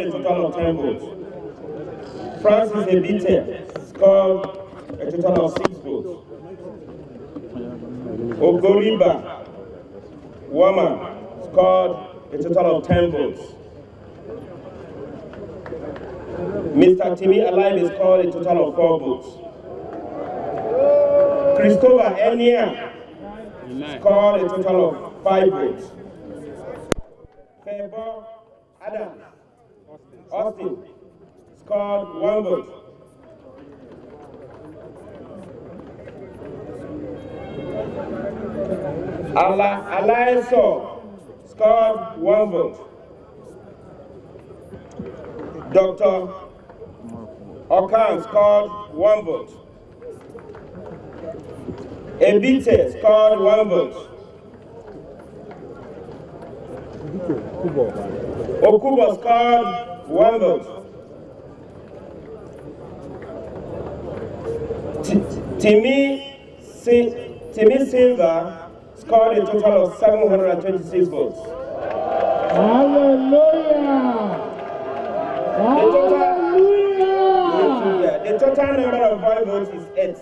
a total of 10 votes. Francis Ebite scored a total of 6 votes. Ogoriba Woman scored a total of 10 votes. Mr. Timi Alive scored a total of 4 votes. Christopher Enia scored a total of 5 votes. Febo Adams Austin scored 1 vote. Alliance scored 1 vote. Dr. Okan scored 1 vote. Ebite scored 1 vote. Okubo scored 1 vote. Timi Silva scored a total of 726 votes. Hallelujah! The total number of votes is 8.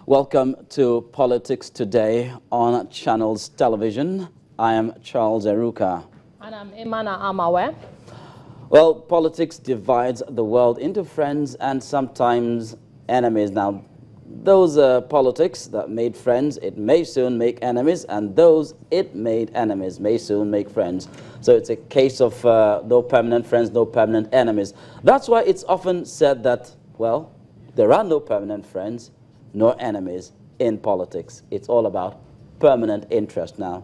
Welcome to Politics Today on Channels Television. I am Charles Eruka. And I'm Imana Amawe. Well, politics divides the world into friends and sometimes enemies. Now, those politics that made friends, it may soon make enemies, and those it made enemies may soon make friends. So it's a case of no permanent friends, no permanent enemies. That's why it's often said that, well, there are no permanent friends, no enemies in politics. It's all about permanent interest now.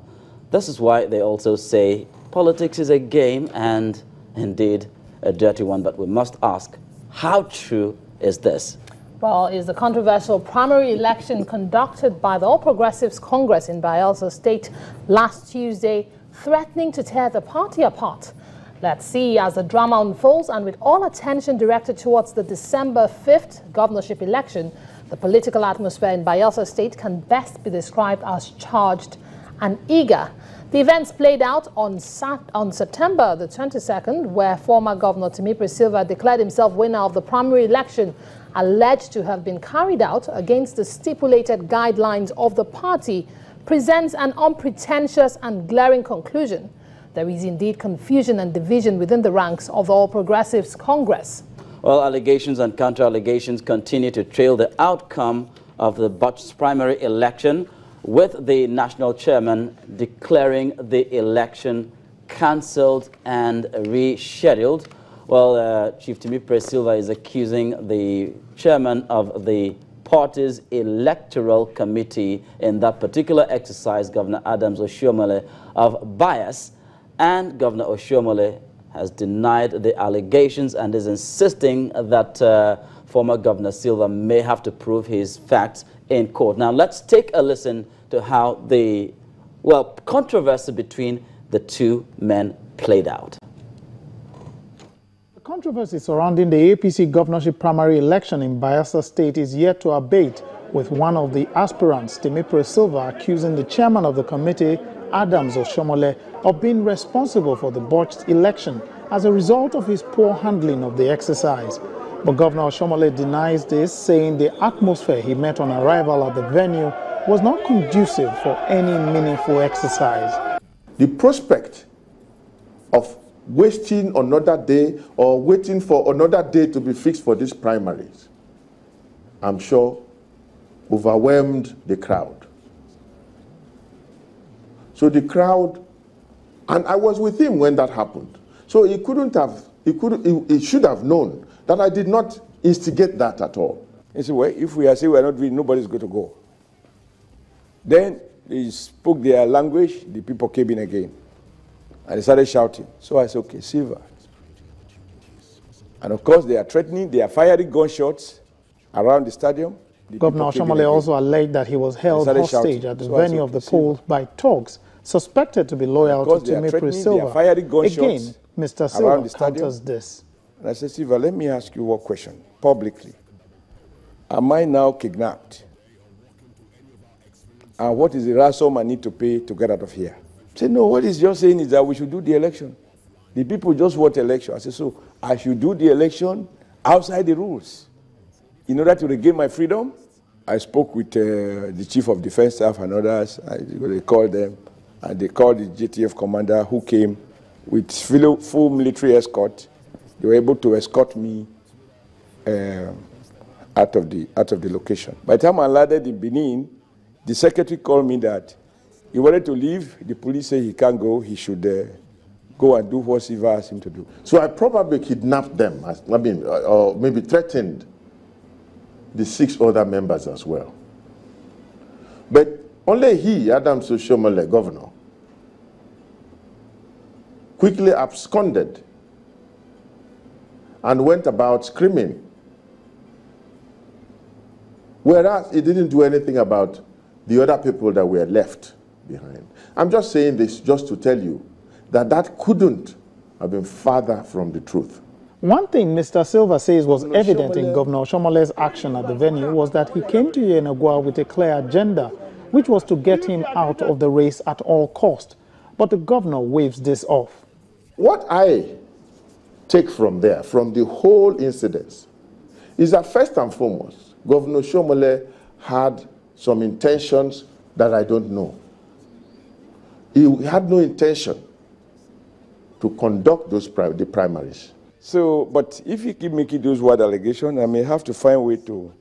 This is why they also say politics is a game and indeed a dirty one. But we must ask, how true is this? Well, is the controversial primary election conducted by the All Progressives Congress in Bayelsa State last Tuesday threatening to tear the party apart? Let's see as the drama unfolds, and with all attention directed towards the December 5th governorship election, the political atmosphere in Bayelsa State can best be described as charged and eager. The events played out on September the 22nd, where former Governor Timi Silva declared himself winner of the primary election, alleged to have been carried out against the stipulated guidelines of the party, presents an unpretentious and glaring conclusion. There is indeed confusion and division within the ranks of the All Progressives Congress. Well, allegations and counter-allegations continue to trail the outcome of the botched primary election, with the national chairman declaring the election cancelled and rescheduled. Well, Chief Timi Silva is accusing the chairman of the party's electoral committee in that particular exercise, Governor Adams Oshiomhole, of bias, and Governor Oshiomhole has denied the allegations and is insisting that former Governor Silva may have to prove his facts in court. Now, let's take a listen to how the, well, controversy between the two men played out. The controversy surrounding the APC governorship primary election in Bayelsa State is yet to abate, with one of the aspirants, Timi Silva, accusing the chairman of the committee, Adams Oshiomhole, of being responsible for the botched election as a result of his poor handling of the exercise. But Governor Oshiomhole denies this, saying the atmosphere he met on arrival at the venue was not conducive for any meaningful exercise. The prospect of wasting another day or waiting for another day to be fixed for these primaries, I'm sure, overwhelmed the crowd. So the crowd, and I was with him when that happened. So he should have known that I did not instigate that at all. He said, well, if we are saying we are not doing, nobody's going to go. Then they spoke their language, the people came in again. And they started shouting. So I said, okay, Silva. And of course, they are threatening, they are firing gunshots around the stadium. Governor Oshiomhole also alleged that he was held hostage at the venue of the polls by thugs suspected to be loyal to Timi Silva. Again, Mr. Silva counters this. And I said, Silva, let me ask you one question publicly. Am I now kidnapped? And what is the ransom I need to pay to get out of here? Say, no, what he's just saying is that we should do the election. The people just want election. I said, so I should do the election outside the rules. In order to regain my freedom, I spoke with the Chief of Defense Staff and others. They called them, and they called the JTF commander who came with full military escort. They were able to escort me out of the location. By the time I landed in Benin, the secretary called me that he wanted to leave. The police said he can't go. He should go and do what Siva asked him to do. So I probably kidnapped them, or maybe threatened the 6 other members as well. But only he, Adams Oshiomhole, governor, quickly absconded and went about screaming. Whereas he didn't do anything about the other people that were left behind. I'm just saying this just to tell you that that couldn't have been farther from the truth. One thing Mr. Silva says was evident in Governor Oshiomhole's action at the venue was that he came to Yenagoa with a clear agenda, which was to get him out of the race at all cost. But the governor waves this off. What I take from there, from the whole incident, is that first and foremost, Governor Oshiomhole had some intentions that I don't know. He had no intention to conduct the primaries. So, but if you keep making those word allegations, I may have to find a way to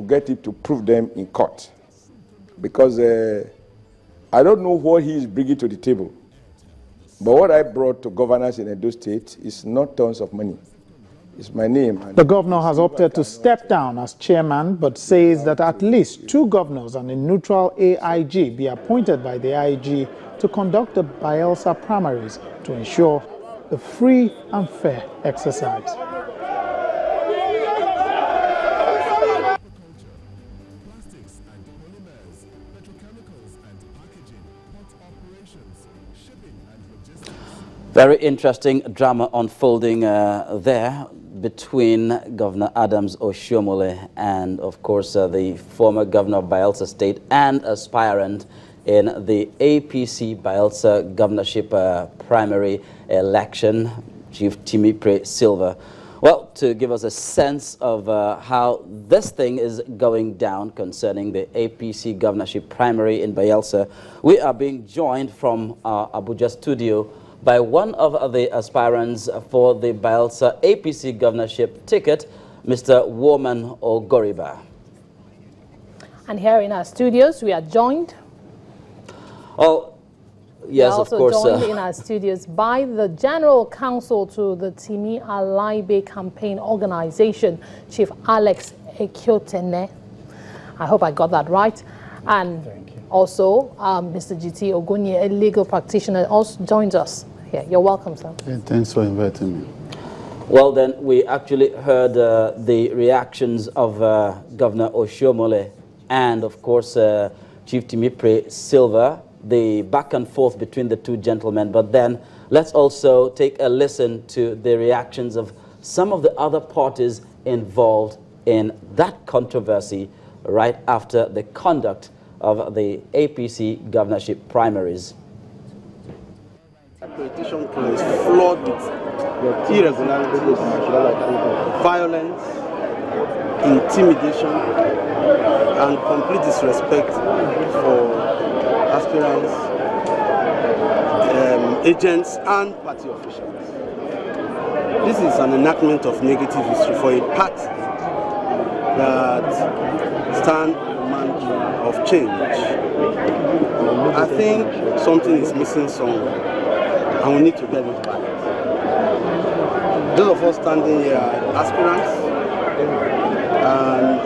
get it to prove them in court. Because I don't know what he is bringing to the table. But what I brought to governors in Edo State is not tons of money. It's my name. The governor has opted to step down as chairman, but says that at least 2 governors and a neutral AIG be appointed by the AIG to conduct the Bayelsa primaries to ensure the free and fair exercise. Very interesting drama unfolding there between Governor Adams Oshiomhole and, of course, the former governor of Bayelsa State and aspirant in the APC Bayelsa governorship primary election, Chief Timipre Silva. Well, to give us a sense of how this thing is going down concerning the APC governorship primary in Bayelsa, we are being joined from our Abuja studio by one of the aspirants for the Bayelsa APC governorship ticket, Mr. Woman Ogoriba. And here in our studios, we are joined. Oh, yes, of course. We are also joined in our studios by the General Counsel to the Timi Alaibe Campaign Organization, Chief Alex Ekiotene. I hope I got that right. And also, Mr. GT Ogunye, a legal practitioner, also joins us here. You're welcome, sir. Yeah, thanks for inviting me. Well, then, we actually heard the reactions of Governor Oshiomhole and, of course, Chief Timipre Silva, the back and forth between the 2 gentlemen. But then, let's also take a listen to the reactions of some of the other parties involved in that controversy right after the conduct of the APC governorship primaries. Accreditation is flawed with irregularities, violence, intimidation, and complete disrespect for aspirants, agents, and party officials. This is an enactment of negative history for a party that stands of change. I think something is missing somewhere, and we need to get it back. Those of us standing here are aspirants, and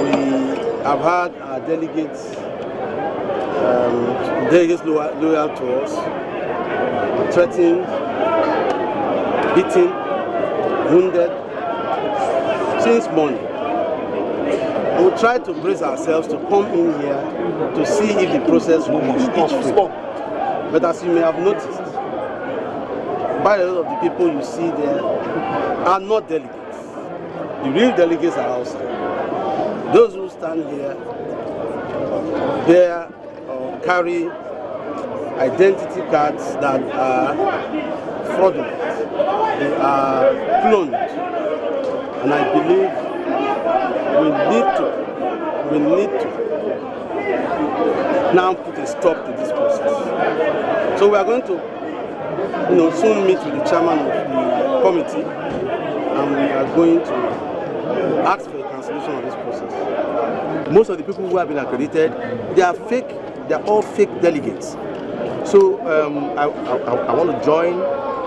we have had our delegates loyal to us, threatened, beaten, wounded since morning. We try to brace ourselves to come in here to see if the process will be itch-free. But as you may have noticed, quite a lot of the people you see there are not delegates. The real delegates are outside. Those who stand here bear or carry identity cards that are fraudulent. They are cloned. And I believe we need to now put a stop to this process. So we are going to soon meet with the chairman of the committee, and we are going to ask for a cancellation of this process. Most of the people who have been accredited, they are fake. They are all fake delegates. So I want to join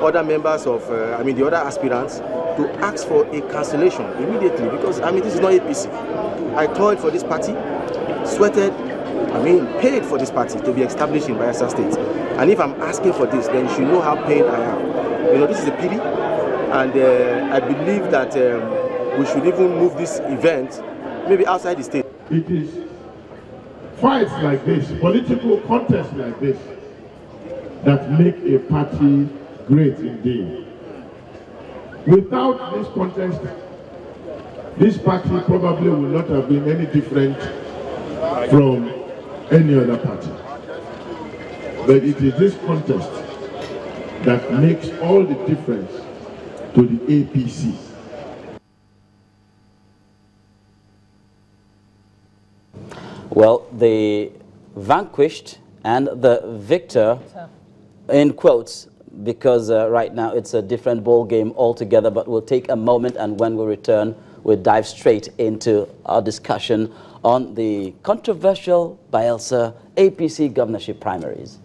other members of, the other aspirants to ask for a cancellation immediately, because this is not APC. I toiled for this party, sweated, paid for this party to be established in Bayelsa State. And if I'm asking for this, then you should know how paid I am. This is a pity, and I believe that we should even move this event maybe outside the state. It is fights like this, political contests like this, that make a party great indeed. Without this contest, this party probably would not have been any different from any other party. But it is this contest that makes all the difference to the APC. Well, the vanquished and the victor, in quotes, because right now it's a different ball game altogether, but we'll take a moment, and when we return, we'll dive straight into our discussion on the controversial Bayelsa APC governorship primaries.